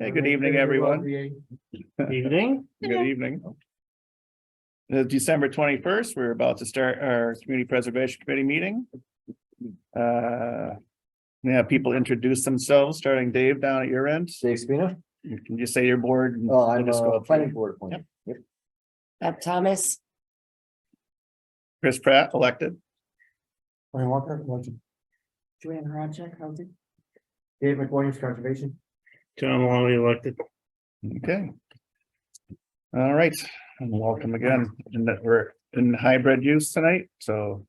Hey, good evening, everyone. Evening. Good evening. December 21st, we're about to start our Community Preservation Committee meeting. We have people introduce themselves, starting Dave down at your end. Dave Spina? You can just say your board. and Oh, we'll I'm just go a through. planning board appointment. Yep. Thomas. Chris Pratt, elected. Ryan Walker, election. Joanne Rajek, housing. Dave McWilliams, conservation. John Maloney elected. Okay. All right, and welcome again. And that we're in hybrid use tonight, so.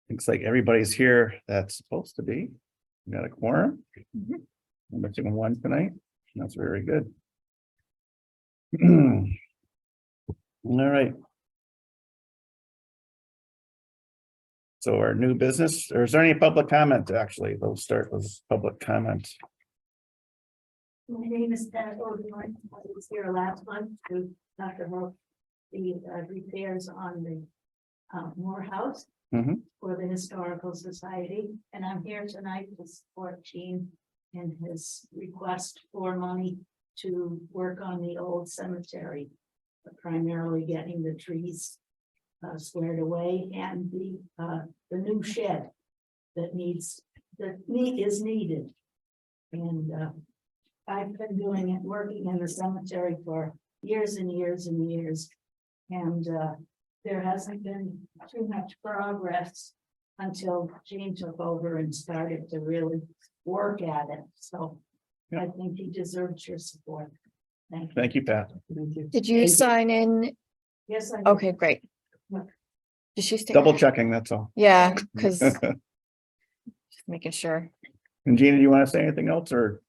Looks like everybody's here that's supposed to be. We got a quorum. I'm missing one tonight. That's very good. All right. So our new business, or is there any public comment? Actually, we'll start with public comment. My name is Pat O'Donoghue. I was here last month to talk about the repairs on the Moore House Mhm. for the Historical Society. And I'm here tonight to support Gene in his request for money to work on the old cemetery, primarily getting the trees squared away and the new shed that is needed. And I've been doing it, working in the cemetery for years and years and years. And there hasn't been too much progress until Gene took over and started to really work at it. So Yeah. I think he deserves your support. Thank you. Thank you, Pat. Did you sign in? Yes, I. Okay, great. Yeah. Did she stay? Double checking, that's all. Yeah, because just making sure. And Gina, do you want to say anything else or?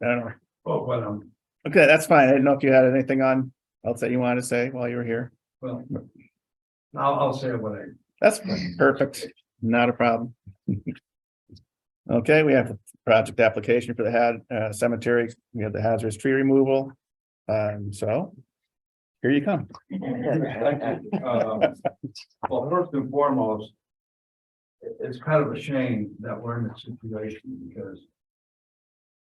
I don't know. Oh, well, Okay, that's fine. I didn't know if you had anything on else that you wanted to say while you were here. well, I'll say what I, That's perfect. Not a problem. Okay, we have the project application for the cemetery. We have the hazardous tree removal. So here you come. thank you. Well, first and foremost, it's kind of a shame that we're in this situation because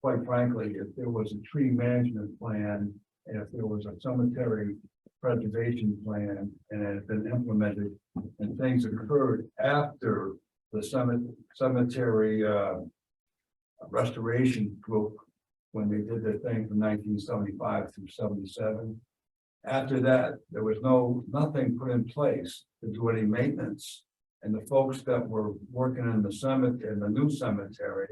quite frankly, if there was a tree management plan, and if there was a cemetery preservation plan and it had been implemented and things occurred after the cemetery restoration group, when they did their thing from 1975 through 77. After that, there was nothing put in place to do any maintenance. And the folks that were working in the cemetery, in the new cemetery,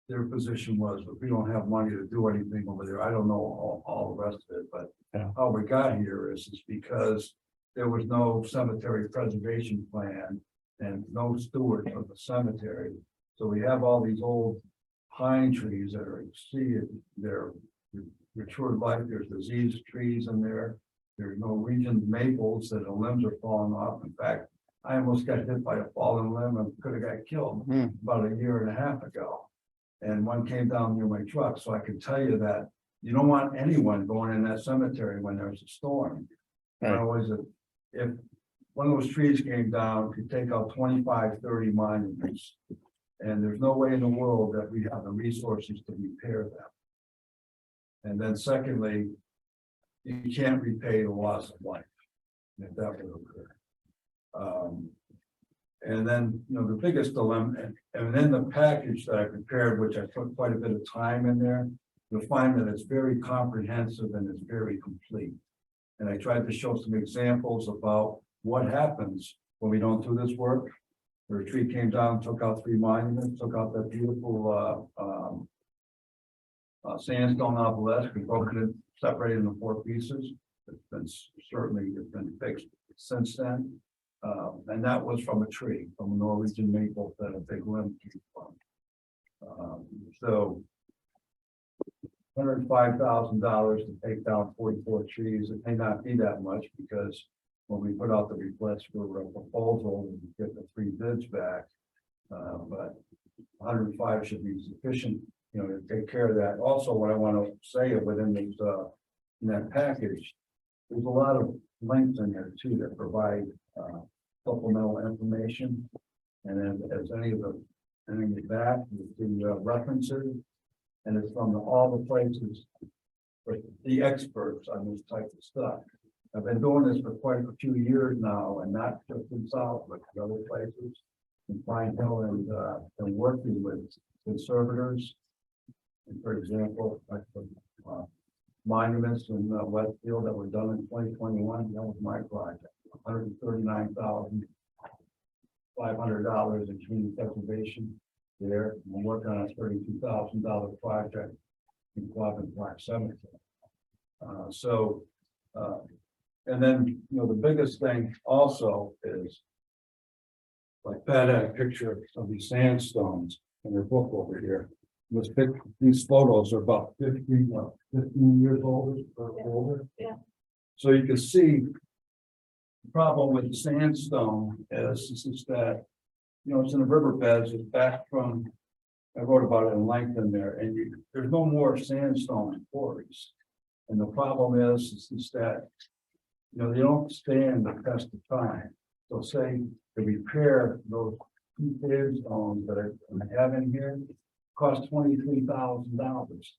their position was, if we don't have money to do anything over there, I don't know all the rest of it, but Yeah. how we got here is because there was no cemetery preservation plan and no steward of the cemetery. So we have all these old pine trees that are, they're matured life, there's disease trees in there. There's no region maples that the limbs are falling off. In fact, I almost got hit by a fallen limb and could have got killed Hmm. about a year and a half ago. And one came down near my truck, so I can tell you that you don't want anyone going in that cemetery when there's a storm. Right. If one of those trees came down, it could take out 25, 30 monuments. And there's no way in the world that we have the resources to repair them. And then secondly, you can't repay the loss of life if that would occur. And then, the biggest dilemma, and then the package that I prepared, which I put quite a bit of time in there, you'll find that it's very comprehensive and it's very complete. And I tried to show some examples about what happens when we don't do this work. Where a tree came down, took out 3 monuments, took out that beautiful sandstone obelisk and broken it, separated into 4 pieces. It's been fixed since then. And that was from a tree, from a Norwegian maple that a big limb came from. So $105,000 to take down 44 trees. It may not be that much because when we put out the request for a proposal, we get the 3 bids back. But 105 should be sufficient, to take care of that. Also, what I want to say within this, in that package, there's a lot of links in there too that provide supplemental information. And then as any of the And in the back, the references, and it's from all the places. For the experts on this type of stuff. I've been doing this for quite a few years now, and not just in South, but in other places. In Pine Hill and working with conservators. And for example, like the monuments in Westfield that were done in 2021, that was my project, $139,500 in community preservation there. I'm working on a $32,000 project in Quabbin Black Cemetery. And then, you know, the biggest thing also is like Pat had a picture of these sandstones in their book over here. These photos are about 15 years old or older. Yeah. So you can see the problem with the sandstone is that, you know, it's in the riverbeds, it's back from, I wrote about it in Langton there, and there's no more sandstone quarries. And the problem is that, you know, they don't stand the test of time. So say to repair those two sandstones that I have in here, cost $23,000.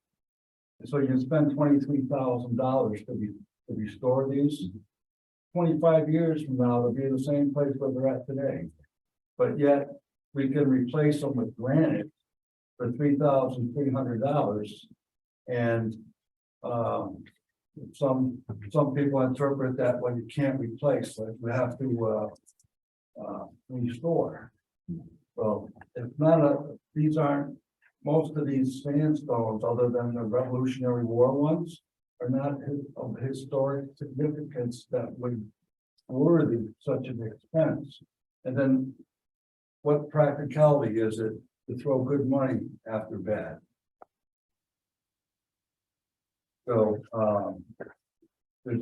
And so you spend $23,000 to restore these. 25 years from now, they'll be in the same place where they're at today. But yet we can replace them with granite for $3,300. And some people interpret that when you can't replace, like we have to restore. Well, it's not these aren't, most of these sandstones, other than the Revolutionary War ones, are not of historic significance that would worthy such an expense. And then what practicality is it to throw good money after bad? So there's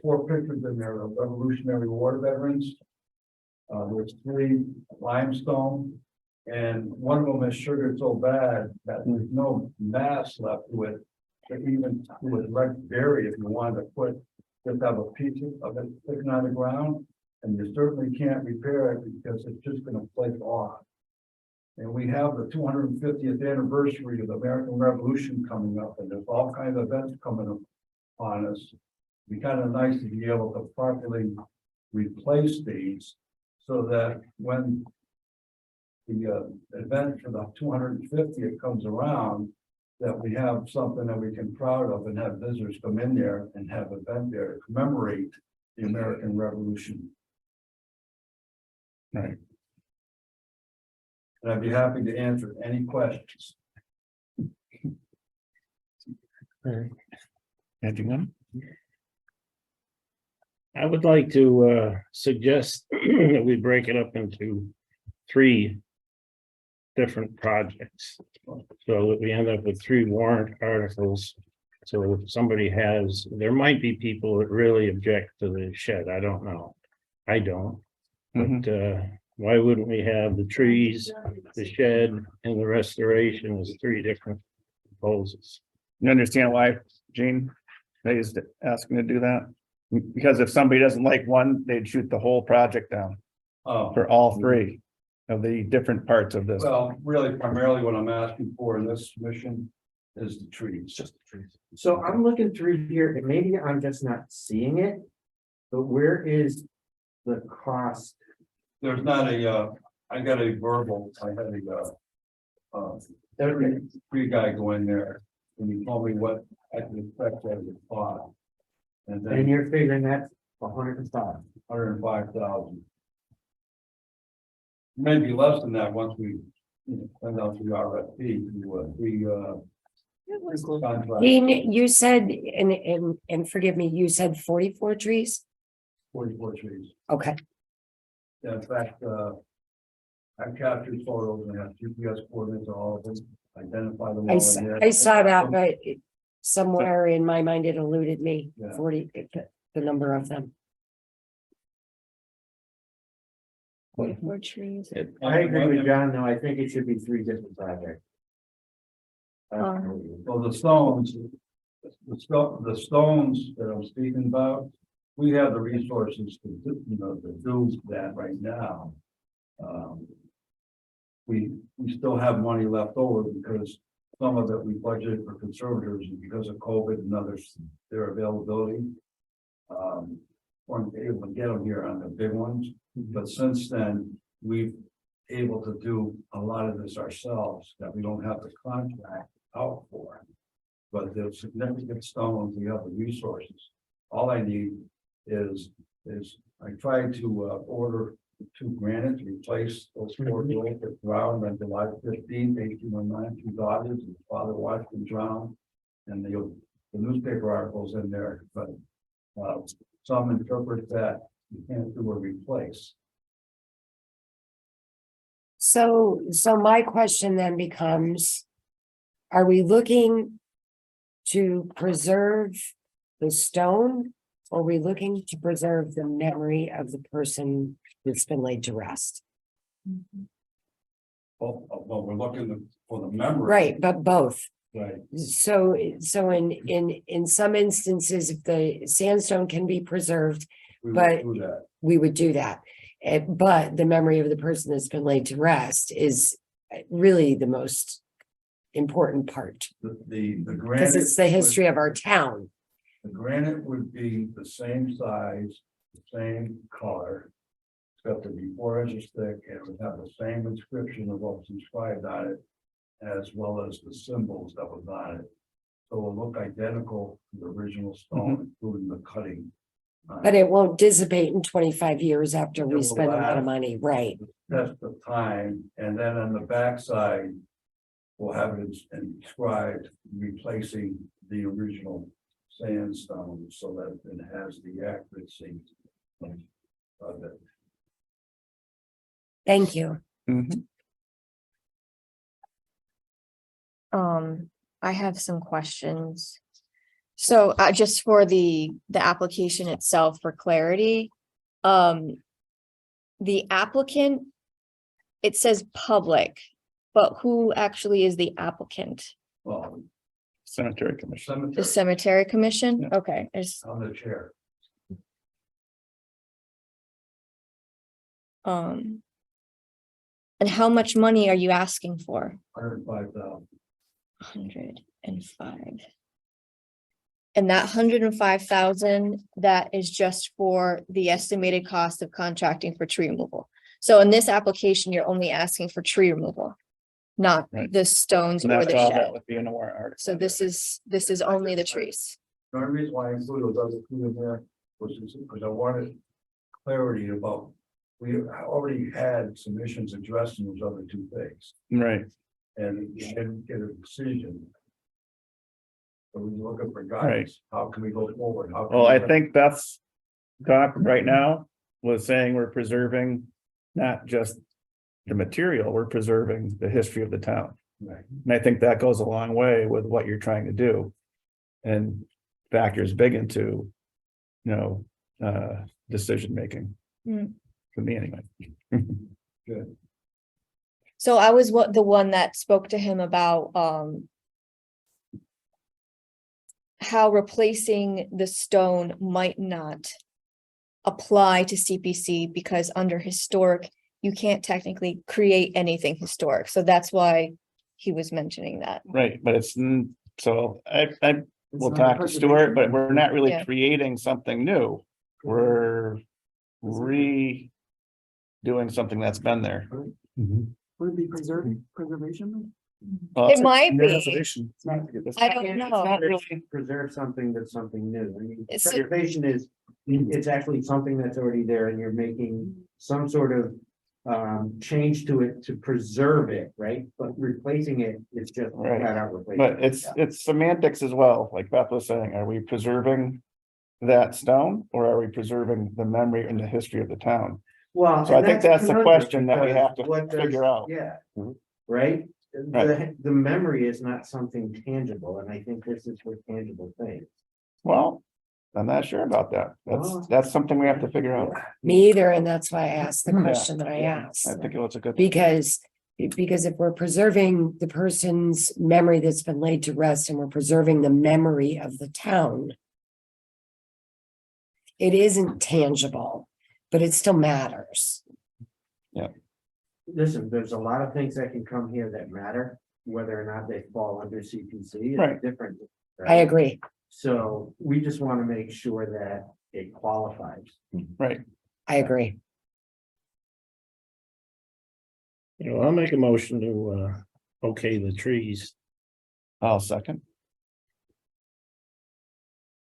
4 pictures in there of Revolutionary War veterans. There's 3 limestone, and one of them is sugared so bad that there's no mass left to it, to even do it right bury if you wanted to just have a piece of it sticking on the ground, and you certainly can't repair it because it's just going to flake off. And we have the 250th anniversary of the American Revolution coming up, and there's all kinds of events coming up on us. It'd be kind of nice to be able to properly replace these so that when the event for the 250th comes around, that we have something that we can proud of and have visitors come in there and have an event there to commemorate the American Revolution. Right. And I'd be happy to answer any questions. Edging. I would like to suggest that we break it up into 3 different projects. So that we end up with 3 warrant articles. So if somebody there might be people that really object to the shed. I don't know. I don't. But why wouldn't we have the trees, the shed, and the restoration as 3 different proposals? You understand why Gene is asking to do that? Because if somebody doesn't like one, they'd shoot the whole project down for all 3 of the different parts of this. Well, really primarily what I'm asking for in this submission is the trees. Just the trees. So I'm looking through here, and maybe I'm just not seeing it. But where is the cost? There's not I got a verbal, I had a free guy go in there and he told me what I can expect as a cost. And And then you're figuring that's 105. 105,000. Maybe less than that once we send out the RFP to contract. Dean, you said, and forgive me, you said 44 trees? 44 trees. Okay, Yeah, in fact, I captured photos and have GPS coordinates of all of them, identify them. all in there. I saw that, but somewhere in my mind, it eluded me, Yeah. 40, the number of them. 44 trees. I agree with John, though. I think it should be 3 different projects. Well, the stones that I'm speaking about, we have the resources to do that right now. we still have money left over because some of it we budgeted for conservators and because of COVID and others, their availability. Weren't able to get them here on the big ones, but since then, we've able to do a lot of this ourselves that we don't have to contract out for. But the significant stones, we have the resources. All I need is I tried to order 2 granite to replace those 4 doors that drowned on July 15th, 1809, 2 daughters, and father watched them drown. And the newspaper articles in there, but some interpret that you can't do a replace. So my question then becomes, are we looking to preserve the stone? Or are we looking to preserve the memory of the person that's been laid to rest? Well, we're looking for the memory. Right, but both. Right. So in some instances, if the sandstone can be preserved, We But- will do that. we would do that. But the memory of the person that's been laid to rest is really the most important part. The Because granite. it's the history of our town. The granite would be the same size, the same color. It's got to be 4 inches thick and it would have the same inscription of what was inscribed on it. As well as the symbols that was on it. So it will look identical to the original stone, including the cutting. But it won't dissipate in 25 years after It we will spend a lot of last. money, right? Test of time, and then on the backside. We'll have it inscribed, replacing the original sandstone so that it has the accuracy. Of it. Thank you. Mhm. I have some questions. So just for the application itself for clarity, the applicant, it says public, but who actually is the applicant? Well, Cemetery Commission. The cemetery, cemetery commission? Yeah. Okay, on the chair, and how much money are you asking for? 105,000. 105. And that 105,000, that is just for the estimated cost of contracting for tree removal. So in this application, you're only asking for tree removal, not Right. the stones And or that's the all shed. that would be in a warrant article. So this is only the trees. The only reason why I included those other two in there was because I wanted clarity about, we already had submissions addressing those other 2 things. Right, And we didn't get a decision. So we're looking for guidance, how can we go forward? How can well, we- I think Beth's talk right now was saying we're preserving not just the material, we're preserving the history of the town. Right. And I think that goes a long way with what you're trying to do. And factors big into, decision making. Mm. For me anyway. Good. So I was the one that spoke to him about how replacing the stone might not apply to CPC because under historic, you can't technically create anything historic. So that's why he was mentioning that. Right, but so I will not talk to preservation. Stuart, but we're not really Yeah. creating something new. We're redoing something that's been there. Would it be preservation? Well, It it's a might be. conservation. It's not. It's I don't It's know. not really preserve something that's something new. I mean, It's- preservation is, it's actually something that's already there and you're making some sort of. Change to it to preserve it, right? But replacing it is just Right. flat out replacing. But it's semantics as well, like Beth was saying, are we preserving that stone or are we preserving the memory and the history of the town? Well. So I and think a that's the conundrum, question that we because have to what does- figure out. Yeah. Mhm. Right? Right. The memory is not something tangible, and I think this is for tangible things. Well, I'm not sure about that. Well- That's something we have to figure out. Me either, and that's why I asked the Yeah. question that I asked. I think it's a good. Because if we're preserving the person's memory that's been laid to rest and we're preserving the memory of the town. It isn't tangible, but it still matters. listen, there's a lot of things that can come here that matter, whether or not they fall under CPC. Right. It's different. I agree. So we just want to make sure that it qualifies. Right, I agree. You know, I'll make a motion to, okay, the trees. I'll second.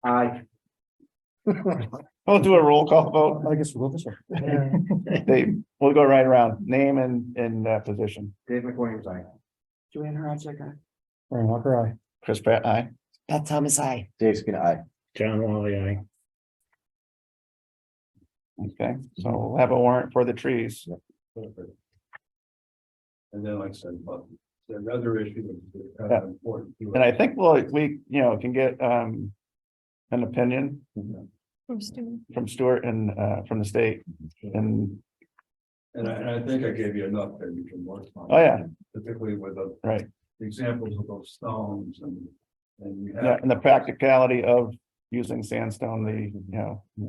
I, We'll do a roll call vote. I guess we'll this way. Dave, we'll go right around, name and position. Dave McWilliams, I. Joanne Horacek, aye. Brian Walker, aye. Chris Pratt, aye. Beth Thomas, I. Dave Spina, aye. John Wally, aye. Okay, so we'll have a warrant for the trees. And then like I said, but the other issue that's kind of important. too. And I think we can get an opinion from Stuart and from the state and, And I think I gave you enough that you can work on. oh, yeah, Particularly with the right. examples of those stones and we Yeah, have. and the practicality of using sandstone,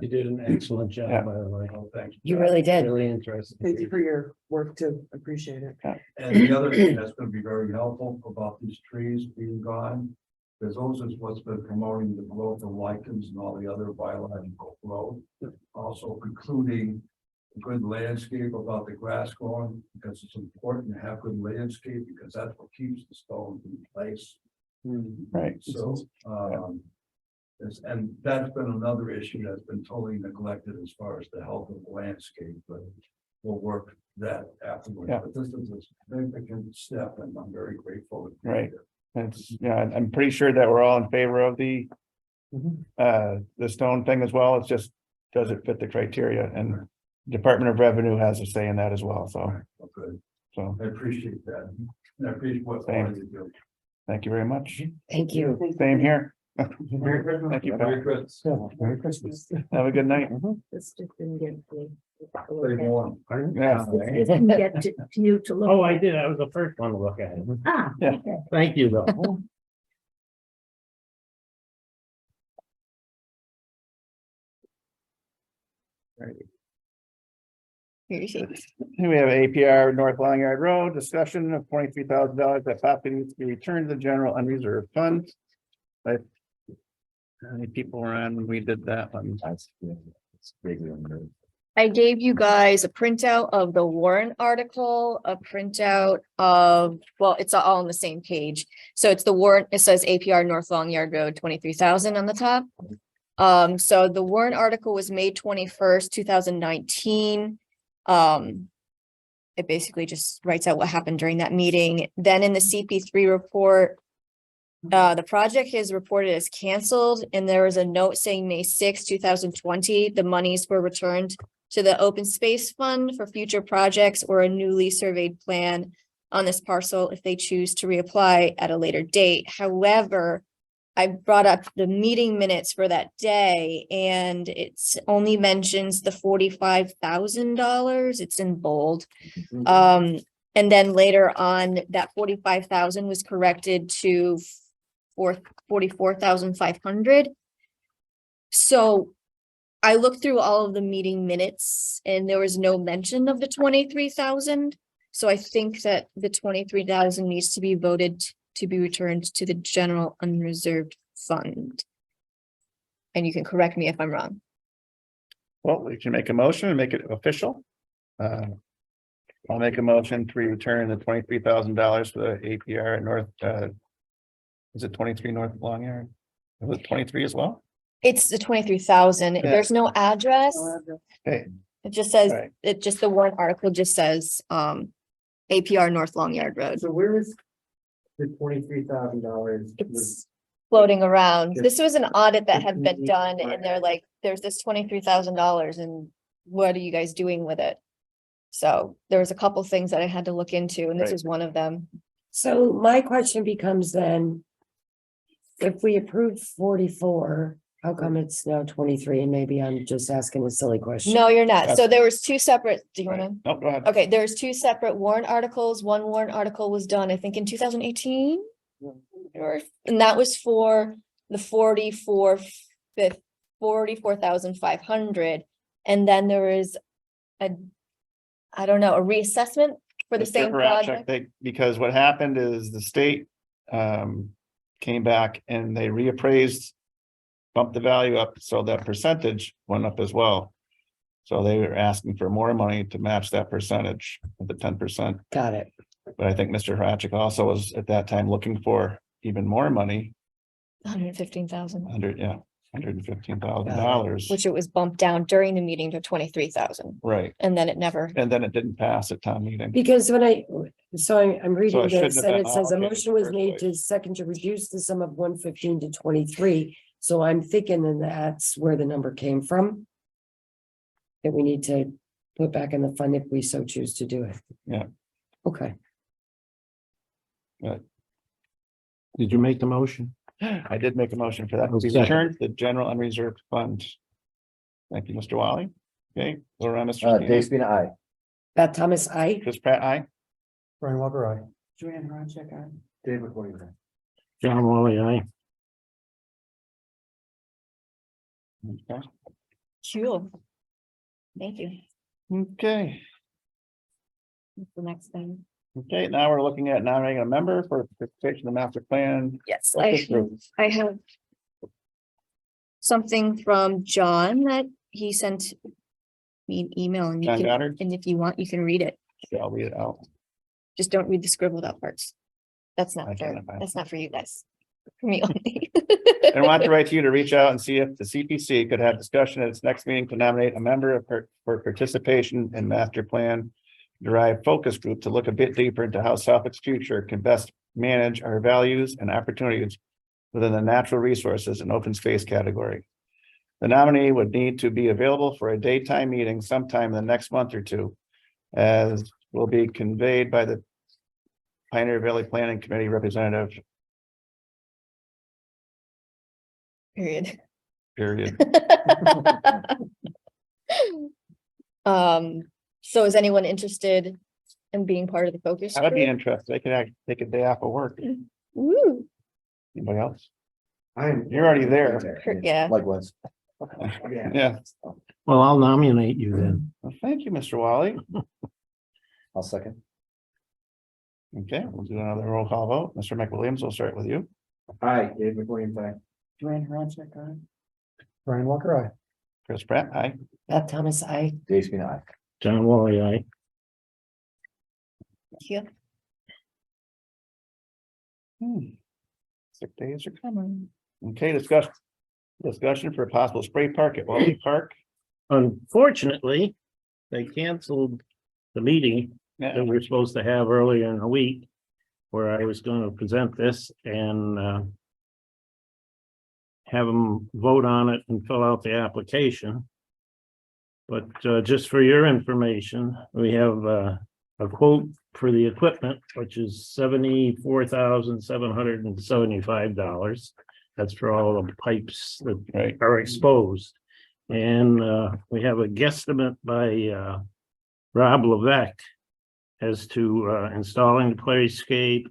You did an excellent Yeah. job, by the way. Oh, thanks. You really did. Really interesting. Thank you for your work too. Appreciate it. And the other thing that's gonna be very helpful about these trees being gone, because those is what's been promoting the growth of lichens and all the other biological growth. Also including a good landscape about the grass growing, because it's important to have good landscape, because that's what keeps the stones in place. right. So, and that's been another issue that's been totally neglected as far as the health of the landscape, but we'll work that afterwards. Yeah. But this is a significant step and I'm very grateful. Right. It's, I'm pretty sure that we're all in favor of the stone thing as well. It's just, does it fit the criteria? And Department of Revenue has a say in that as well. So, Good. so I appreciate that. And I appreciate what Same. all you do. thank you very much. Thank you. Same here. Merry Christmas. Thank you. Merry Christmas. Merry Christmas. Have a good night. This just didn't get to. Stay warm. Yeah. This didn't get to you to look. Oh, I did. I was the first one to look at it. Ah, Yeah. okay. Thank you, though. Here you see. Here we have APR North Long Yard Road, discussion of $23,000 that property needs to be returned to the general unreserved fund. But how many people were on when we did that one? I gave you guys a printout of the warrant article, a printout of, well, it's all on the same page. So it's the warrant, it says APR North Long Yard Road, 23,000 on the top. So the warrant article was May 21st, 2019. It basically just writes out what happened during that meeting. Then in the CP3 report, the project is reported as canceled, and there was a note saying May 6, 2020, the monies were returned to the open space fund for future projects or a newly surveyed plan on this parcel if they choose to reapply at a later date. However, I brought up the meeting minutes for that day and it's only mentions the $45,000. It's in bold. And then later on, that 45,000 was corrected to 44,500. So I looked through all of the meeting minutes and there was no mention of the 23,000. So I think that the 23,000 needs to be voted to be returned to the general unreserved fund. And you can correct me if I'm wrong. Well, we can make a motion and make it official. I'll make a motion to return the $23,000 for the APR at North, is it 23 North Long Yard? Was it 23 as well? It's the 23,000. Yeah. There's no address. Okay, It just says, Right. it just, the warrant article just says, APR North Long Yard Road. So where is the $23,000? It's floating around. Just- This was an audit that had been Just- done and they're like, there's this $23,000 and what are you guys doing with it? So there was a couple things that I had to look into and this Right. is one of them. So my question becomes then, if we approve 44, how come it's now 23? And maybe I'm just asking a silly question. No, you're not. So there was two separate, do you wanna? no, go ahead. Okay, there's two separate warrant articles. One warrant article was done, I think, in 2018. And that was for the 44,500. And then there was a, I don't know, a reassessment For the Mr. same Horacek, project? because what happened is the state came back and they reappraised, bumped the value up, so that percentage went up as well. So they were asking for more money to match that percentage of the 10%. Got it. But I think Mr. Horacek also was at that time looking for even more money, 115,000, $115,000. which it was bumped down during the meeting to 23,000, Right, and then it never, and then it didn't pass at town meeting. Because when I'm reading it shouldn't this have and been it says a allocated in motion the was first made place. to second to reduce the sum of 115 to 23. So I'm thinking that that's where the number came from. That we need to put back in the fund if we so choose to do it. Yeah. Okay, Did you make the motion? I did make a motion for that to be Second. returned to the general unreserved fund. Thank you, Mr. Wally. Okay, go around, Mr. Dave Stevens. Spina, aye. Beth Thomas, I. Chris Pratt, aye. Brian Walker, aye. Joanne Horacek, aye. Dave McCoy, aye. John Wally, aye. Okay. cool. Thank you. Okay, What's the next thing? okay, now we're looking at nominating a member for participation in the master plan. Yes, Focus group. I have something from John that he sent me an email, and you John can, Goddard, and if you want, you can read it. I'll read it out. Just don't read the scribbled out parts. That's not fair. Identify. That's not for you guys. For me only. And want to write to you to reach out and see if the CPC could have discussion at its next meeting to nominate a member of for participation in master plan derived focus group to look a bit deeper into how Suffolk's future can best manage our values and opportunities within the natural resources and open space category. The nominee would need to be available for a daytime meeting sometime in the next month or two, as will be conveyed by the Pioneer Valley Planning Committee representative, Period. period. So is anyone interested in being part of the focus I would be group? interested. They could take a day off of work. Woo, Anybody else? I'm. You're already there. yeah. Likewise. Yeah. Well, I'll nominate you then. Well, thank you, Mr. Wally. I'll second. Okay, we'll do another roll call vote. Mr. McWilliams, we'll start with you. Aye, Dave McCoy, aye. Joanne Horacek, aye. Brian Walker, aye. Chris Pratt, aye. Beth Thomas, I. Dave Spina, aye. John Wally, aye. Yeah. Sick days are coming. Okay, discussion for a possible spray park at Wally Park. Unfortunately, they canceled the meeting that Yeah, we were supposed to have earlier in the week, where I was going to present this and have them vote on it and fill out the application. But just for your information, we have a quote for the equipment, which is $74,775. That's for all the pipes that right. are exposed. And we have a guesstimate by Rob Levesque as to installing the playscape,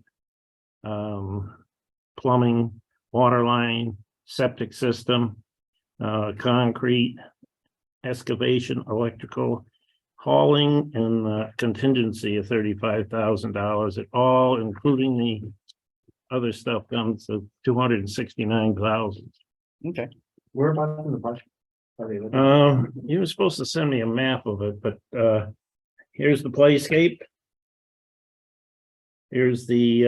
plumbing, water line, septic system, concrete, excavation, electrical, hauling, and contingency of $35,000. It all, including the other stuff, comes to $269,000. Okay, Where about in the bunch? Are they looking? You were supposed to send me a map of it, but here's the playscape. Here's the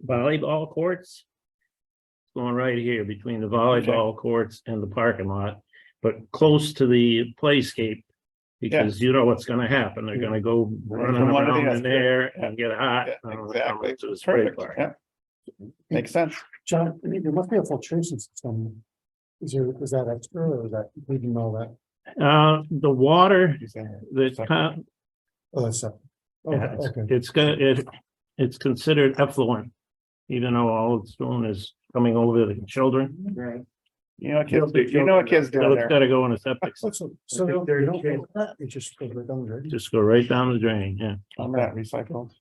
volleyball courts. Going right here between the volleyball courts and the parking lot, but close to the playscape. Because you know what's gonna happen. They're gonna go running From one to the around in other. there and get hot. yeah, exactly. To the spray Perfect, park. yeah. Makes sense. John, there must be a filtration system. Is that extra or is that leaving all that? The water, Second. Oh, that's up. yeah, Okay. it's considered effluent. Even though all it's doing is coming over the children. Right. You know what kids do, you know what kids do So it's there. gotta go in a septic So, system. so I think they're- you don't pay that, it just goes right down the drain. Just go right down the drain, yeah. I'm not recycled.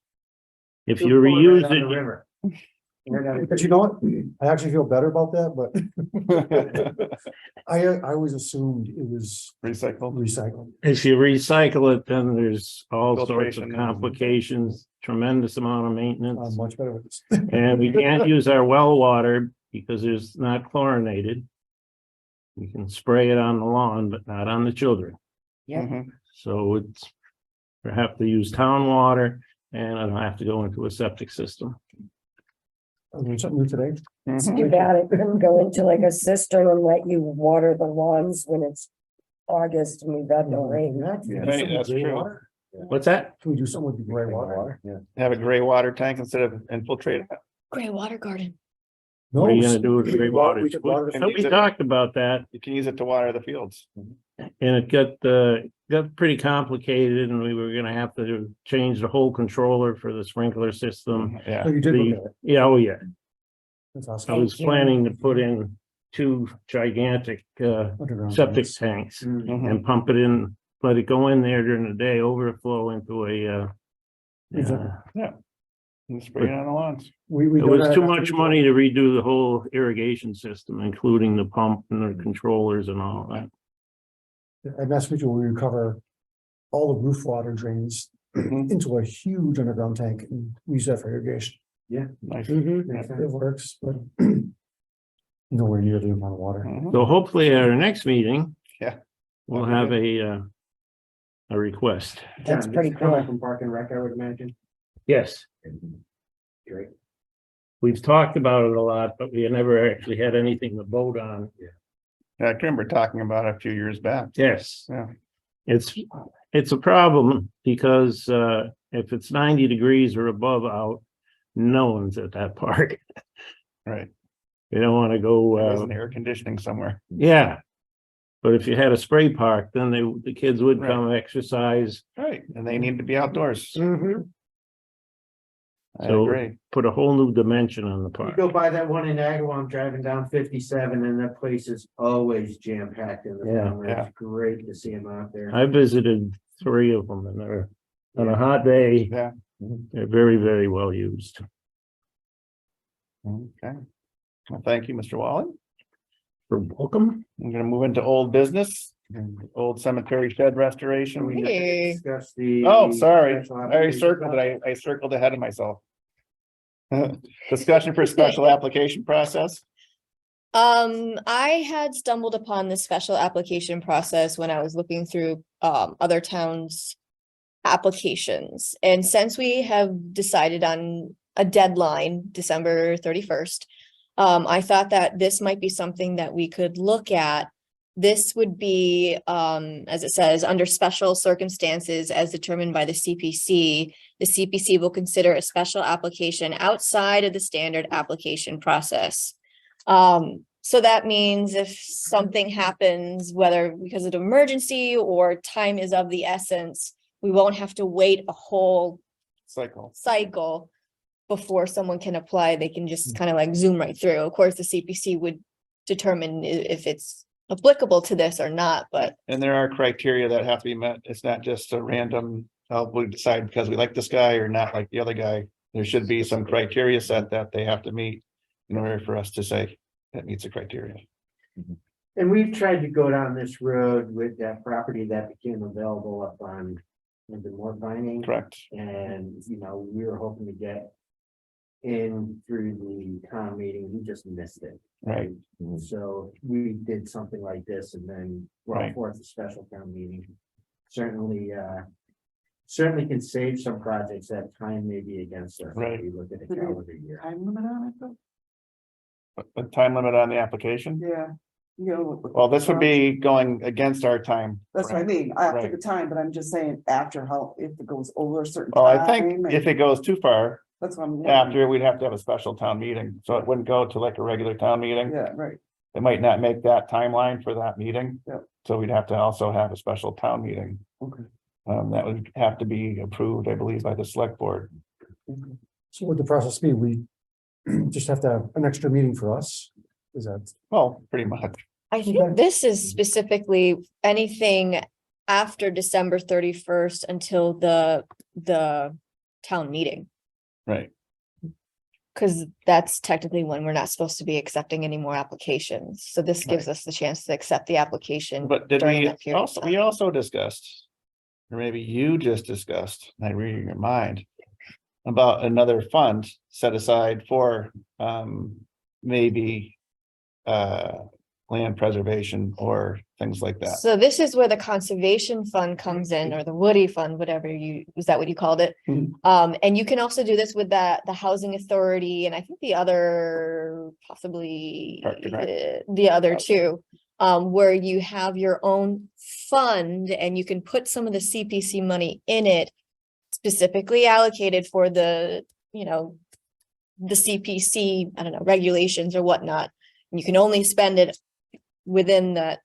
If They'll you pour it reuse down the it, river. But you know what? I actually feel better about that, but I always assumed it was Recycled. recycled. If you recycle it, then there's all sorts of Filtration. complications, tremendous amount of I'm maintenance. much better with this. And we can't use our well water because it's not chlorinated. You can spray it on the lawn, but not on the children. Yeah. Mhm. So it's, we have to use town water and I don't have to go into a septic system. I learned something new today. It's Mhm. too bad it couldn't go into like a cistern and let you water the lawns when it's August and we've got no rain. Yeah, can we do Right, something with that's gray true. water? What's that? Can we do something with the gray water? Yeah. Have a gray water tank instead of infiltrated. Gray water garden. No, What are you gonna do with we the gray could wa- water? we could water the And We use it- talked about that You can use it to water the fields. and it got pretty complicated and we were gonna have to change the whole controller for the sprinkler system. Yeah. So you did look The- at it. Yeah, oh yeah. That's I awesome. was planning to put in 2 gigantic Underground septic tanks. tanks Mhm. and pump it in, let it go in there during the day, overflow into a And spray it on the lawns. We it done was that too after much we- money to redo the whole irrigation system, including the pump and the controllers and all that. At Massachusetts, we recover all the roof water drains Mhm. into a huge underground tank and we use that for irrigation. Nice. Makes sense. It works, but nowhere near the amount of water. Mhm. So hopefully at our next meeting. Yeah. We'll That'd have be a request. That's John, pretty this is coming cool. From Park and Rec, I would imagine. Yes. Great. We've talked about it a lot, but we never actually had anything to vote on. Yeah, I can remember talking about it a few years back. Yes. Yeah. It's a problem because if it's 90 degrees or above out, no one's at that park. Right. They don't want to go, There was an air conditioning somewhere. yeah. But if you had a spray park, then the kids would Right. come exercise, Right. And they need to be outdoors. Mhm. I So- agree. put a whole new dimension on the You park. go by that one in Agawam, I'm driving down 57 and that place is always jam packed in the Yeah. summer. It's great to see them out there. I visited 3 of them and they're, on a hot day, Yeah. they're very, very well used. Okay. Well, thank you, Mr. Wallen. You're welcome. I'm gonna move into old business, old cemetery shed restoration. We have to Hey. discuss the. Oh, sorry. special I application circled it. I circled ahead of myself. Discussion for special application process. I had stumbled upon this special application process when I was looking through other towns' applications. And since we have decided on a deadline, December 31st, I thought that this might be something that we could look at. This would be, as it says, under special circumstances as determined by the CPC. The CPC will consider a special application outside of the standard application process. So that means if something happens, whether because of an emergency or time is of the essence, we won't have to wait a whole cycle before someone can apply. They can just kind of like zoom right through. Of course, the CPC would determine if it's applicable to this or not, but And there are criteria that have to be met. It's not just a random, we decide because we like this guy or not like the other guy. There should be some criteria set that they have to meet in order for us to say that meets the criteria. And we've tried to go down this road with that property that became available up on the Moore Vining. Correct. And, you know, we were hoping to get in through the town meeting, we just missed it. Right. So we did something like this and then brought Right. forth a special town meeting. Certainly, certainly can save some projects that time may be against us. if Right. We look at the calendar year. Time limit on it though? A time limit on the application? Yeah. You know. Well, this would be going against our time. That's what I mean, after Right. the time, but I'm just saying after how, if it goes over a certain. Well, I time, think if and it goes too far, That's what I'm. wondering. after, we'd have to have a special town meeting. So it wouldn't go to like a regular town meeting. Yeah, right. It might not make that timeline for that meeting. Yep. So we'd have to also have a special town meeting. Okay. That would have to be approved, I believe, by the select board. So would the process be, we just have to have an extra meeting for us? Is that? Well, pretty much. I Okay. think this is specifically anything after December 31st until the town meeting. Right. Cause that's technically when we're not supposed to be accepting any more applications. So this gives us the chance to accept the application. But did during we that period of also, time. we also discussed, or maybe you just discussed, and I read your mind, about another fund set aside for, maybe, land preservation or things like that. So this is where the conservation fund comes in, or the Woody Fund, whatever is that what you called it? Mhm. And you can also do this with the housing authority, and I think the other possibly Park and Rec. the other two. Where you have your own fund and you can put some of the CPC money in it. Specifically allocated for the, the CPC, I don't know, regulations or whatnot. And you can only spend it within that,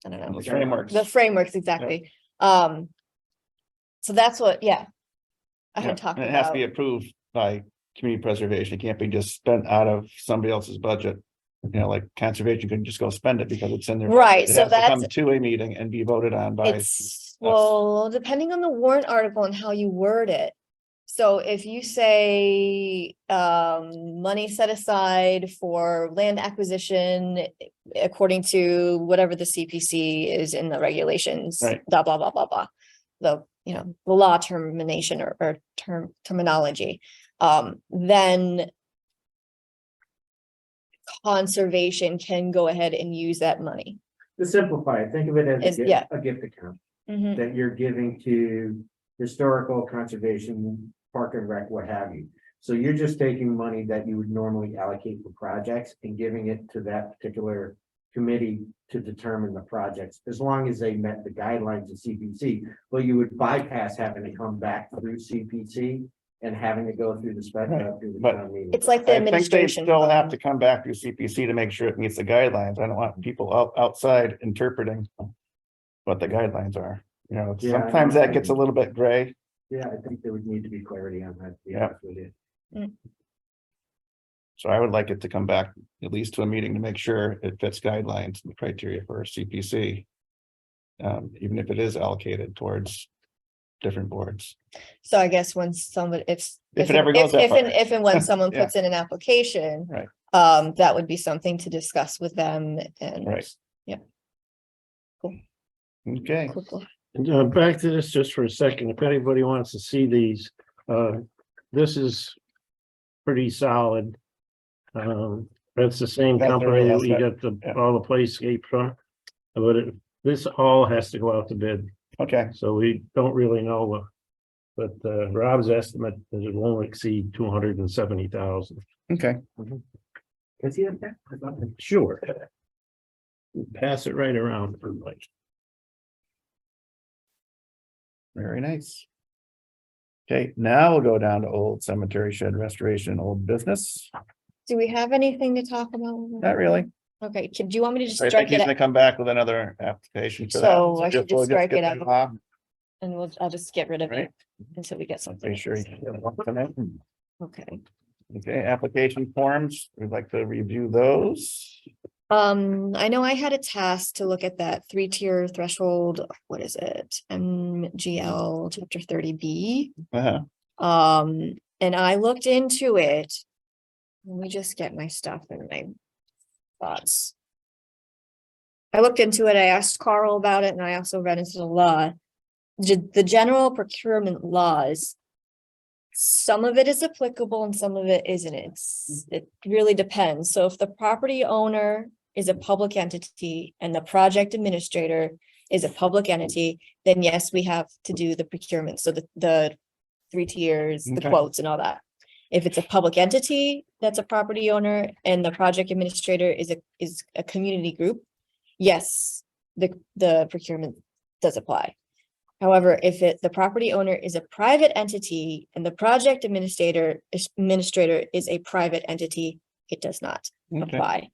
I don't know. The frameworks. The frameworks, exactly. So that's what, I Yeah, had talked and it has to about. be approved by community preservation. It can't be just spent out of somebody else's budget. Like conservation couldn't just go spend it because it's in their. budget. Right, It so has to come that's- to a meeting and be voted on by. It's, well, depending on the warrant article and how you word it. So if you say, money set aside for land acquisition according to whatever the CPC is in the regulations. Right. Blah, blah, blah, blah, blah. The, the law termination or terminology, then conservation can go ahead and use that money. To simplify it, think of it as Yeah. a gift account Mhm. that you're giving to historical conservation, park and rec, what have you. So you're just taking money that you would normally allocate for projects and giving it to that particular committee to determine the projects, as long as they met the guidelines of CPC. Well, you would bypass having to come back through CPC and having to go through the special. but town meeting. It's like the I think they administration. still have fund. to come back through CPC to make sure it meets the guidelines. I don't want people outside interpreting what the guidelines are. Yeah, Sometimes that gets a little bit gray. Yeah, I think there would need to be clarity on that, to be Yeah. honest with you. So I would like it to come back at least to a meeting to make sure it fits guidelines and criteria for CPC. Even if it is allocated towards different boards. So I guess when somebody, if If it ever goes that far. if and when someone Yeah. puts in an application. Right. That would be something to discuss with them and. Right. Yeah. Okay, Cool. Back to this just for a second. If anybody wants to see these, this is pretty solid. That's the same That's the company that real we estate. got Yeah. all the playscape from. But this all has to go out to bid, okay, so we don't really know what. But Rob's estimate is it won't exceed 270,000. okay. Does he have that? I thought that- Sure. Pass it right around for like. Very nice. Okay, now we'll go down to old cemetery shed restoration, old business. Do we have anything to talk about? Not really. Okay, do you want me to just I think strike he's it gonna out come back with another application for that. So I should we'll just strike get it that out. off. and I'll just get rid of it Right. until we get something. Make sure he wants to know. Okay. Okay, application forms, we'd like to review those. I know I had a task to look at that 3-tier threshold, what is it? MGL chapter 30B. Uh-huh. And I looked into it. Let me just get my stuff and my thoughts. I looked into it, I asked Carl about it, and I also read into the law. The general procurement laws. Some of it is applicable and some of it isn't. It really depends. So if the property owner is a public entity and the project administrator is a public entity, then yes, we have to do the procurement. So the 3 tiers, the Okay. quotes and all that. If it's a public entity that's a property owner and the project administrator is a community group, yes, the procurement does apply. However, if the property owner is a private entity and the project administrator is a private entity, it does not Okay. apply.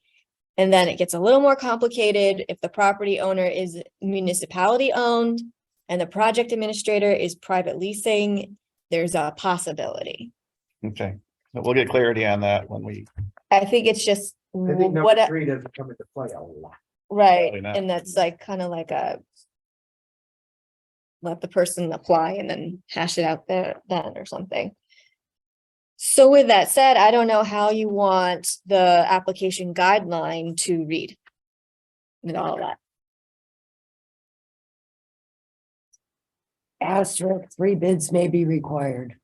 And then it gets a little more complicated if the property owner is municipality owned and the project administrator is private leasing, there's a possibility. Okay, but we'll get clarity on that when we, I think it's just I think what, number 3 doesn't come into play a lot. right, Probably not. and that's like kind of like a let the person apply and then hash it out there then or something. So with that said, I don't know how you want the application guideline to read. With all of that. Asterisk, 3 bids may be required.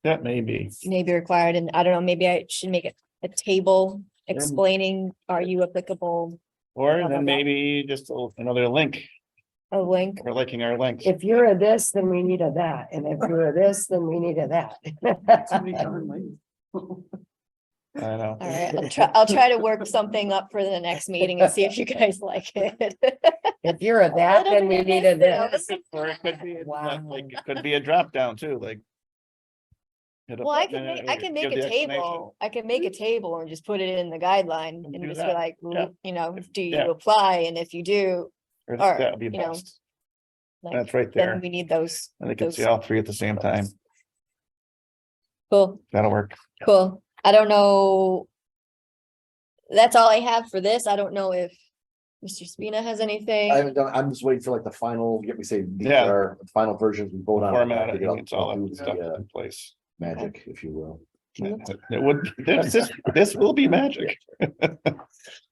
That may be. May be required, and I don't know, maybe I should make it a table explaining, are you applicable, Or then maybe just another link. a link. We're liking our links. If you're a this, then we need a that, and if you're a this, then we need a that. I know. All right, I'll try to work something up for the next meeting and see if you guys like it. If you're a that, then we need a this. Or it could be, Wow. like, it could be a drop down too, like. Well, I can make a table, I can make a table and just put it in the guideline and Do just be that, like, yeah. you know, do you Yeah. apply? And if you do, or, That would be you know, best. like, That's right then there. we need those. And they can those- see all three at the same time. Cool, That'll work. cool. I don't know. That's all I have for this. I don't know if Mr. Spina has anything. I haven't done, I'm just waiting for like the final, get me say, these Yeah. are the final versions we vote on. Format to it, get and it's all do that the, stuff in place. Magic, if you will. It would, this will be magic.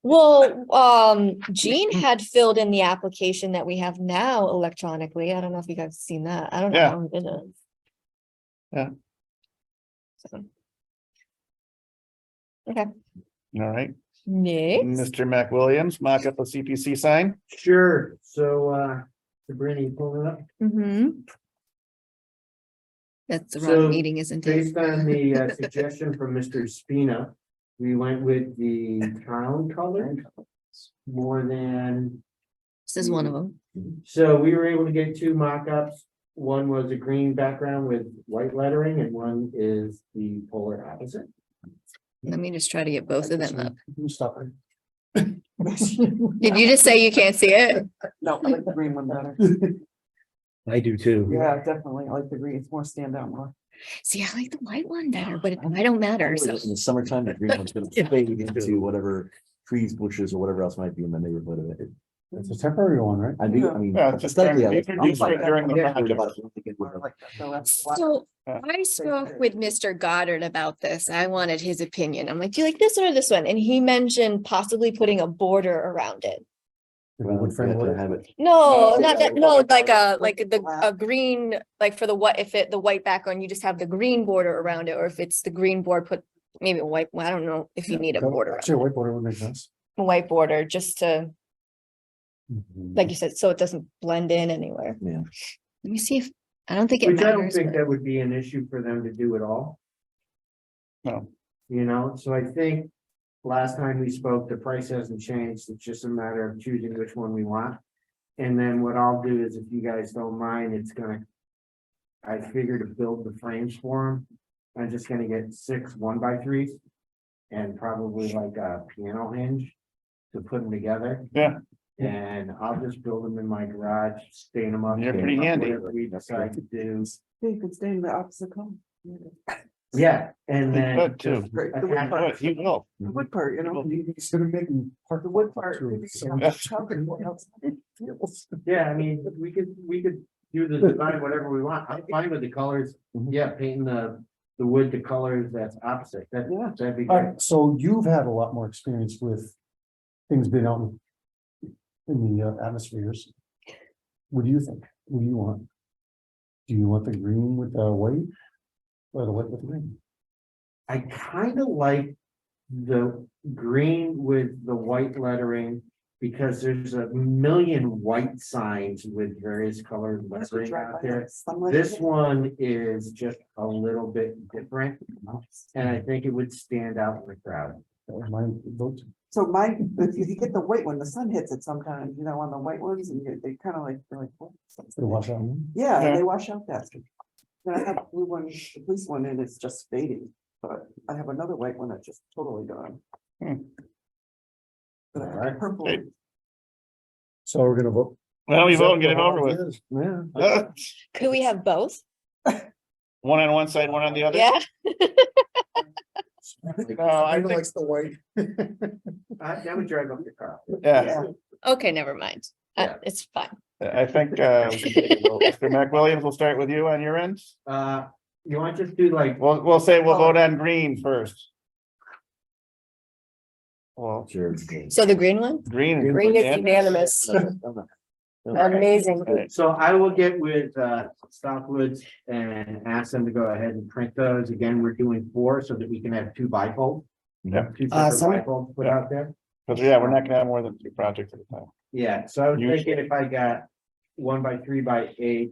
Well, Jean had filled in the application that we have now electronically. I don't know if you guys have seen that. I don't know. Yeah. how we did it. Yeah. So. Okay, All right, next. Mr. Mac Williams, mock up a CPC sign. Sure, so, Sabrina, you pull it up? Mm-hmm. That's the So, wrong meeting, isn't it? Based on the suggestion from Mr. Spina, we went with the town color. More than, This is one of them. so we were able to get 2 mock-ups. One was a green background with white lettering and one is the polar opposite. Let me just try to get both of them up. You stop it. Did you just say you can't see it? No, I like the green one better. I do too. Yeah, definitely. I like the green. It's more stand out more. See, I like the white one better, but I don't matter, so. In the summertime, the green one's gonna fade into whatever trees, bushes, or whatever else might be in the neighborhood of it. It's a temporary one, right? I do, I mean. Yeah, it's just aesthetically, I you like- can I'm use fine. it during the I'm not worried project. about it. I don't think it would- I like that. So that's why- So Yeah. I spoke with Mr. Goddard about this. I wanted his opinion. I'm like, do you like this one or this one? And he mentioned possibly putting a border around it. Well, Wood we frame have to wood. have it. No, Oh, not yeah. that, no, like a green, like for the what, if it, the white background, you just have the green border around it, or if it's the green board, put maybe a white, well, I don't know if you need a border, Actually, a white border would make sense. a white border, just to, like you said, so it doesn't blend in anywhere. Yeah. Let me see if, I don't think it Which I don't matters. think but- that would be an issue for them to do at all. No, You know, so I think last time we spoke, the price hasn't changed. It's just a matter of choosing which one we want. And then what I'll do is if you guys don't mind, it's gonna. I figure to build the frames for them. I'm just gonna get 6 1x3s. And probably like a piano hinge to put them together. Yeah. And I'll just build them in my garage, stain them up. You're pretty handy. Whatever we decide to do. You could stay in the opposite color. Yeah, and You then. could too. just Great. The attach- wood part, But he will. the wood part, you know. Instead of making part The wood part. True. maybe, So- yeah, chocolate wood outside. Yeah, I mean, we could do the design whatever we want. I'm fine with the colors. Mhm. Yeah, painting the wood, the colors that's opposite. That, Yeah. that'd be All great. right, so you've had a lot more experience with things being out in the atmospheres. What do you think? What do you want? Do you want the green with the white? Or the white with the green? I kind of like the green with the white lettering. Because there's a million white signs with various colored That's what lettering drive out by there. us. I'm like, This one is just a little bit different. And I think it would stand out in the crowd. Mine, vote. So if you get the white one, the sun hits it sometimes, you know, on the white ones and they kind of like, they're like, what? They wash out. Yeah, Yeah. they wash out faster. Then I have a blue one, the police one, and it's just fading, but I have another white one that's just totally gone. Hmm. But I have Alright. a purple. Great. So we're gonna vote. Well, we vote and get it over with. Yeah. Could we have both? One on one side, one on the other. Yeah, No, I think, Likes the white. That would drive up the car. yeah, okay, never mind. Yeah. It's fine. I think, we can take a vote. Mr. Mac Williams, we'll start with you on your end. You want to just do like, We'll say we'll vote on green first. Well, Sure. So the green one? green. Green is yeah. unanimous. Amazing. so I will get with Southwoods and ask them to go ahead and print those. Again, we're doing 4 so that we can have 2 bifolds. Yeah, 2 separate Awesome. bifolds put out there. because yeah, we're not gonna have more than 2 projects at a time. Yeah, so I was Usually- thinking if I got 1 by 3 by 8,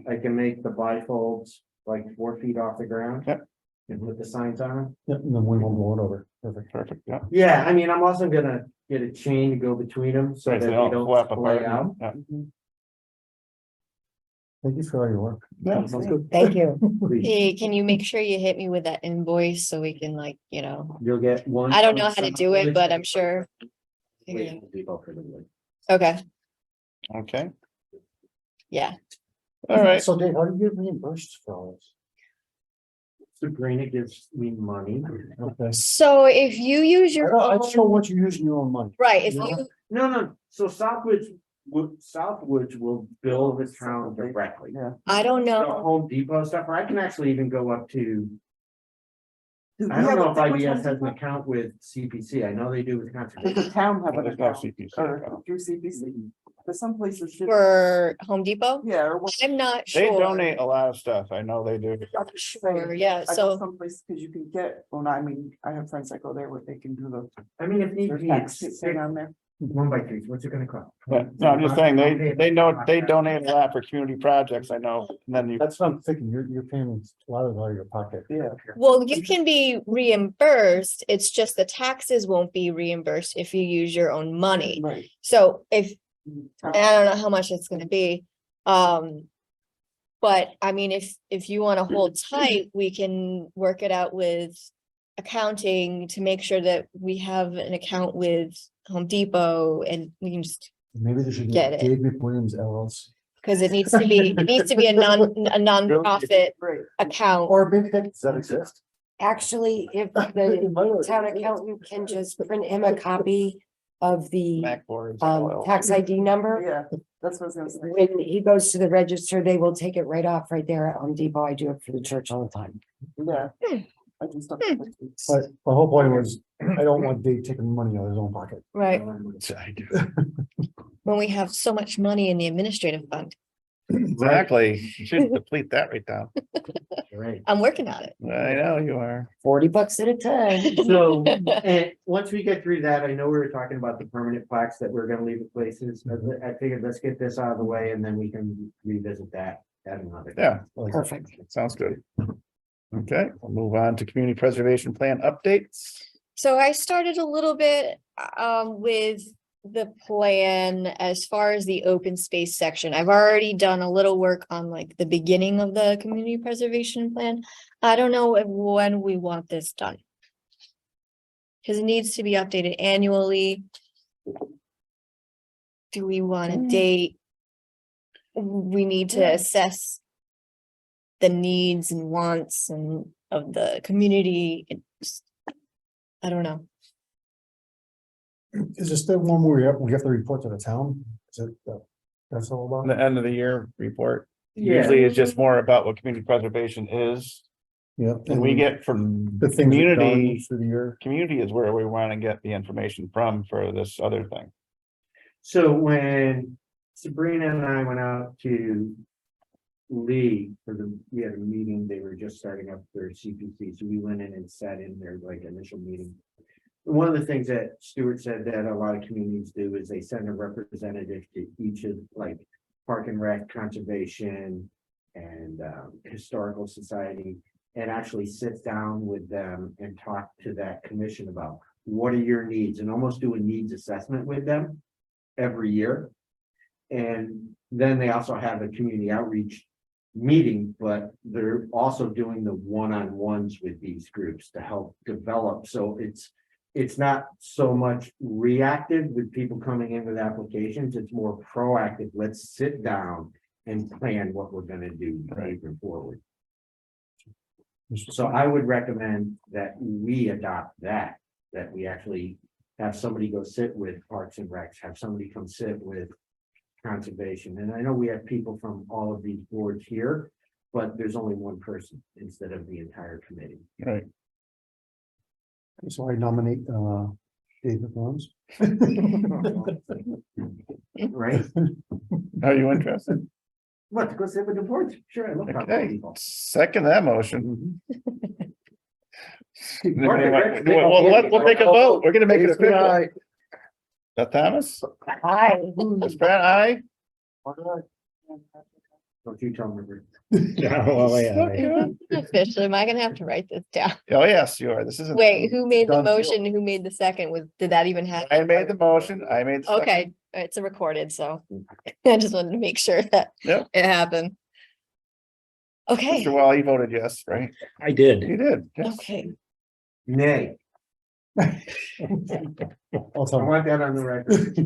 I can make the bifolds like 4 feet off the ground. Yep. And put the signs on them. Yep, and then we won't blow it over. Perfect. Perfect, yeah. Yeah, I mean, I'm also gonna get a chain to go between them so that they don't flap splay apart. out. Yeah. Thank you for all your work. Yeah. Sounds good. Thank you. Hey, can you make sure you hit me with that invoice so we can like, you know, You'll get one. I don't know how to do it, but I'm sure. Wait, people for the link. Okay, Okay, yeah. all right. So Dave, how do you get reimbursed for all this? Sabrina gives me money. Okay. So if you use I your don't, I just know own, what you use in your own money. right, if Yeah. you, No, so Southwoods will bill the town directly. Yeah. I don't The know, Home Depot stuff, or I can actually even go up to, Do we I don't have know a if thing with IBS Home has an Depot? account with CPC. I know they do with Does conservation. the town have an There's no account CPC or account. through CPC? But some places should. for Home Depot, Yeah, or what- I'm not They sure. donate a lot of stuff. I know they do. I'm Sure, yeah, I know so, some places, because you can get, well, I mean, I have friends that go there where they can do the. I mean, if need there's be, tax it's thing on there. 1 by 3s, what's it gonna cost? But no, I'm just saying, they know, they donate a lot for community projects, I know, and then you. That's what I'm thinking. You're paying a lot of it out of your pocket. Yeah. well, you can be reimbursed, it's just the taxes won't be reimbursed if you use your own money. Right. So if, and I don't know how much it's gonna be, but I mean, if you wanna hold tight, we can work it out with accounting to make sure that we have an account with Home Depot and we can just, Maybe they should Get get it. Dave McWilliams LLC. cause it needs to be, it needs to be a nonprofit Right. account. Or maybe that, does that exist? Actually, if the town accountant can just print him a copy of the Mac boards. tax ID number. Yeah, that's what I was gonna say. When he goes to the register, they will take it right off right there at Home Depot. I do it for the church all the time. Yeah. I do stuff. like this. But the whole point was, I don't want Dave taking money out of his own pocket. Right, I do. when we have so much money in the administrative fund. Exactly, you should deplete that right down. Right. I'm working on it. I know you are. $40 at a time. So, and once we get through that, I know we were talking about the permanent plaques that we're gonna leave at places. I figured let's get this out of the way and then we can revisit that at another. Yeah, Perfect. sounds good. Okay, we'll move on to community preservation plan updates. So I started a little bit with the plan as far as the open space section. I've already done a little work on like the beginning of the community preservation plan. I don't know when we want this done. Cause it needs to be updated annually. Do we want a date? We need to assess the needs and wants and of the community. I don't know. Is this the one where we have to report to the town? Is it, that's all The about? end of the year report. Yeah. Usually it's just more about what community preservation is. Yeah. And we get from The things we've done community, through the year. community is where we want to get the information from for this other thing. So when Sabrina and I went out to Lee we had a meeting, they were just starting up their CPC, so we went in and sat in their like initial meeting. One of the things that Stuart said that a lot of communities do is they send a representative to each of like Park and Rec, Conservation, and Historical Society, and actually sit down with them and talk to that commission about what are your needs, and almost do a needs assessment with them every year. And then they also have a community outreach meeting, but they're also doing the one-on-ones with these groups to help develop. So it's not so much reactive with people coming in with applications, it's more proactive. Let's sit down and plan what we're gonna do moving forward. So I would recommend that we adopt that we actually have somebody go sit with Parks and Recs, have somebody come sit with Conservation. And I know we have people from all of these boards here, but there's only one person instead of the entire committee. Right. So I nominate, David Burns. Right? Are you interested? What, to go sit with the board? Sure, I love talking to Okay, people. second that motion. Mark, We'll take a vote. We're gonna make it official. Beth Thomas, Hi. Chris Pratt, aye. Don't you tell me. Rick. Oh, yeah. Officially, am I gonna have to write this down? Oh, yes, you are. This isn't. Wait, who made the Done deal. motion? Who made the second? Did that even happen? I made the motion. I made. the second. Okay, it's a recorded, so I just wanted to make sure that Yep. it happened. Okay, Mr. Wall, you voted yes, right? I did. You did. yes. okay. Nay, Also, I want that on the record.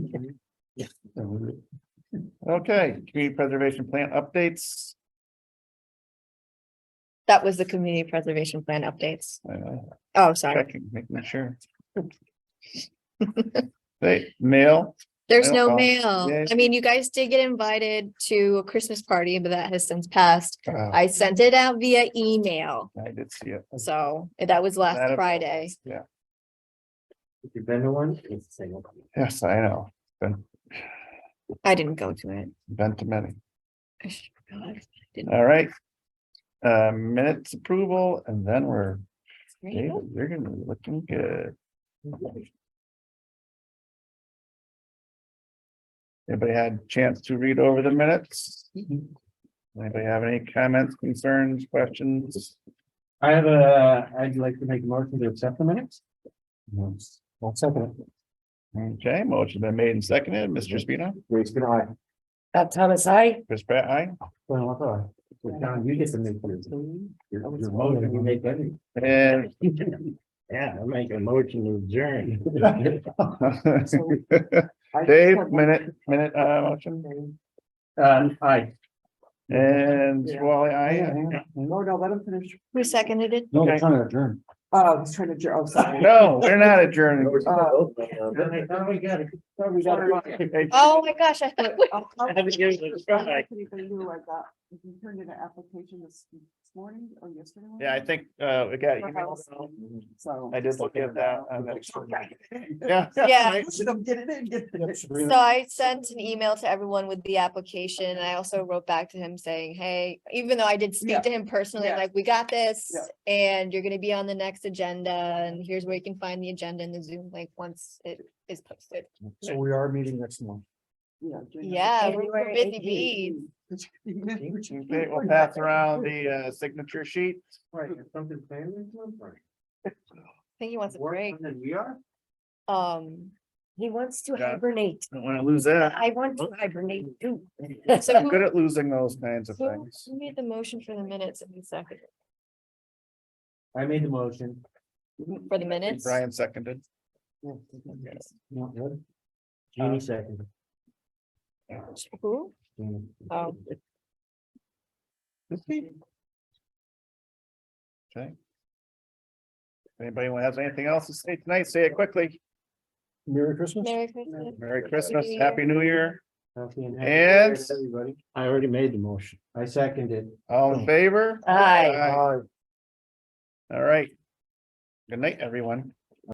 Okay, community preservation plan updates. That was the community preservation plan updates. Uh, Oh, sorry. Checking, making sure. Hey, mail, There's Mail no call. mail. Yay. I mean, you guys did get invited to a Christmas party, but that has since passed. I I sent it out via email, did see it. so that was That last of- Friday. Yeah, If you've been to one, it's the same. yes, I know. I didn't go to it. Been to many. God, didn't- All right. Minutes approval, and then we're, There you go. David, you're gonna be looking good. Anybody had a chance to read over the minutes? Anybody have any comments, concerns, questions? I'd like to make a motion to accept the minutes. I'll second it. Okay, motion been made and seconded. Mr. Spino, Grace, good eye. Thomas, I. Chris Pratt, aye. Well, what I? John, you get to make it. Your motion, you make any. And Yeah, I'm making a motion to adjourn. Dave, minute, motion, Aye. and Wally, aye. No, no, let him finish. Who seconded it? No, Okay. they're trying to adjourn. I was trying to, oh, sorry. No, we're not adjourning. Oh, my gosh, I thought. I had to give it a try. Anything new I got, you turned in an application this morning or yesterday? Yeah, I think, we got emails. So. I did look at that. Yeah. Yeah. Should have get it in, get it. So I sent an email to everyone with the application, and I also wrote back to him saying, hey, even though I did Yeah. speak to him personally, Yeah. like, we got this. Yeah. And you're gonna be on the next agenda, and here's where you can find the agenda and the Zoom link once it is posted. So we are meeting next month. Yeah, we're January busy 18th. bees. Okay, we'll pass around the signature sheet. Right, if something planned this month, right? I think he wants a More break. fun than we are? He wants to Yeah. hibernate. Don't wanna lose that. I want to hibernate too. So I'm who, good at losing those kinds of who things. who made the motion for the minutes and who seconded I made the motion. for the minutes? Brian seconded. Jeannie seconded. Who? Oh, Okay. Anybody has anything else to say tonight? Say it quickly. Merry Christmas. Merry Christmas. Merry Christmas, New Happy New Year. Healthy and And- happy, everybody. I already made the motion. I seconded. All in favor? Aye. All right. Good night, everyone.